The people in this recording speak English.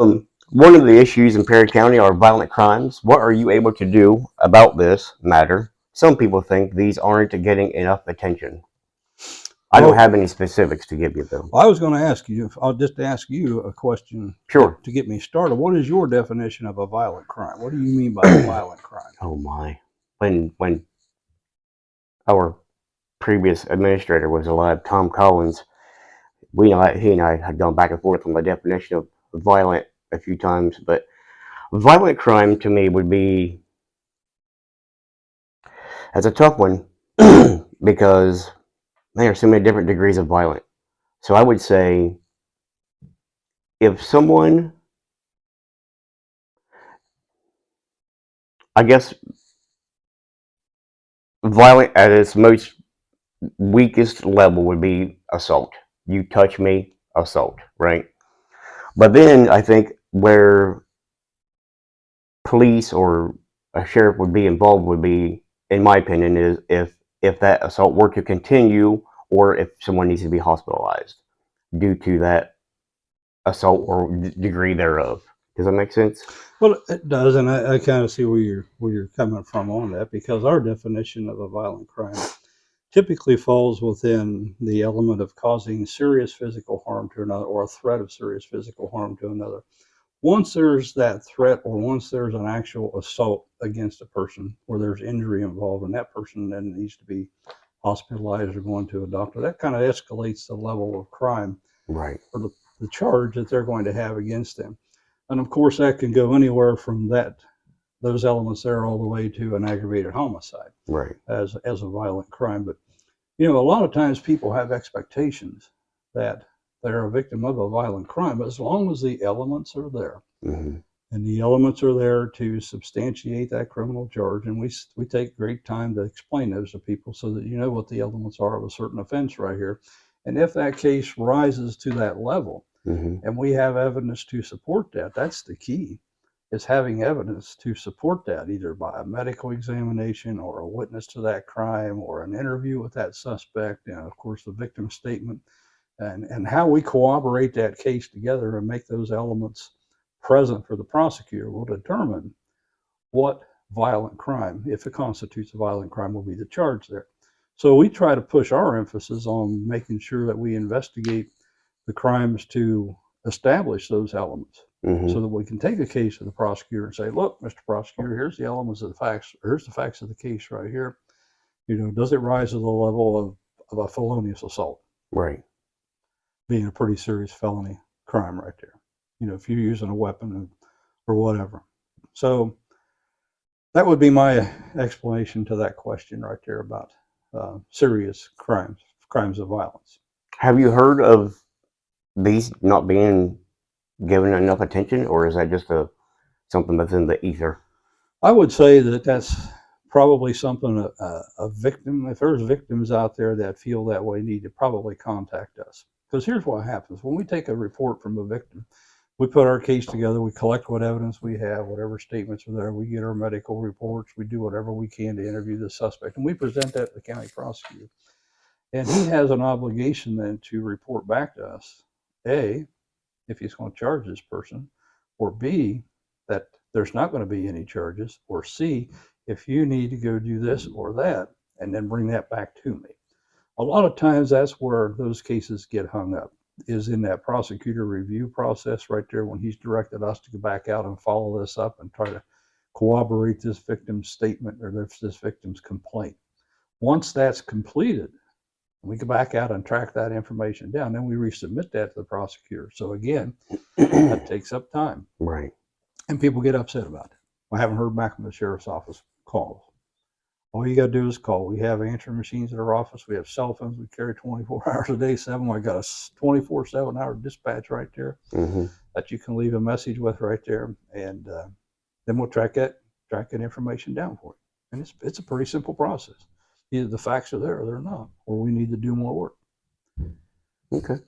One of the issues in Perry County are violent crimes. What are you able to do about this matter? Some people think these aren't getting enough attention. I don't Well, have any specifics to give you, though. I was going to ask you, I'll just ask you a question Sure. to get me started. What is your definition of a violent crime? What do you mean by a violent crime? Oh my! When our previous administrator was alive, Tom Collins, he and I had gone back and forth on the definition of violent a few times, but violent crime to me would be as a tough one because there are so many different degrees of violent. So I would say if someone, I guess, violent at its most weakest level would be assault. You touch me, assault, right? But then I think where police or a sheriff would be involved would be, in my opinion, is if that assault were to continue or if someone needs to be hospitalized due to that assault or degree thereof. Does that make sense? Well, it does, and I kind of see where you're coming from on that, because our definition of a violent crime typically falls within the element of causing serious physical harm to another or a threat of serious physical harm to another. Once there's that threat or once there's an actual assault against a person where there's injury involved and that person then needs to be hospitalized or going to a doctor, that kind of escalates the level of crime Right. or the charge that they're going to have against them. And of course, that can go anywhere from those elements there all the way to an aggravated homicide Right. as a violent crime. But a lot of times people have expectations that they're a victim of a violent crime, but as long as the elements are there, Mm-hmm. and the elements are there to substantiate that criminal charge, and we take great time to explain those to people so that you know what the elements are of a certain offense right here. And if that case rises to that level, Mm-hmm. and we have evidence to support that, that's the key, is having evidence to support that, either by a medical examination or a witness to that crime or an interview with that suspect, and of course the victim statement, and how we corroborate that case together and make those elements present for the prosecutor will determine what violent crime, if it constitutes a violent crime, will be the charge there. So we try to push our emphasis on making sure that we investigate the crimes to establish those elements, Mm-hmm. so that we can take a case to the prosecutor and say, look, Mr. Prosecutor, here's the elements of the facts, here's the facts of the case right here. Does it rise to the level of a felonious assault, Right. being a pretty serious felony crime right there? If you're using a weapon or whatever. So that would be my explanation to that question right there about serious crimes of violence. Have you heard of these not being given enough attention, or is that just something that's in the ether? I would say that that's probably something a victim, if there's victims out there that feel that way, need to probably contact us. Because here's what happens. When we take a report from a victim, we put our case together, we collect what evidence we have, whatever statements are there, we get our medical reports, we do whatever we can to interview the suspect, and we present that to the county prosecutor. And he has an obligation then to report back to us, A, if he's going to charge this person, or B, that there's not going to be any charges, or C, if you need to go do this or that, and then bring that back to me. A lot of times that's where those cases get hung up, is in that prosecutor review process right there when he's directed us to go back out and follow this up and try to corroborate this victim's statement or this victim's complaint. Once that's completed, we go back out and track that information down, then we resubmit that to the prosecutor. So again, that takes up time. Right. And people get upset about it. I haven't heard back from the sheriff's office calls. All you got to do is call. We have answering machines at our office. We have cell phones. We carry 24 hours a day, 7. I got a 24/7 hour dispatch right there Mm-hmm. that you can leave a message with right there. And then we'll track that information down for you. And it's a pretty simple process. Either the facts are there or they're not, or we need to do more work. Okay.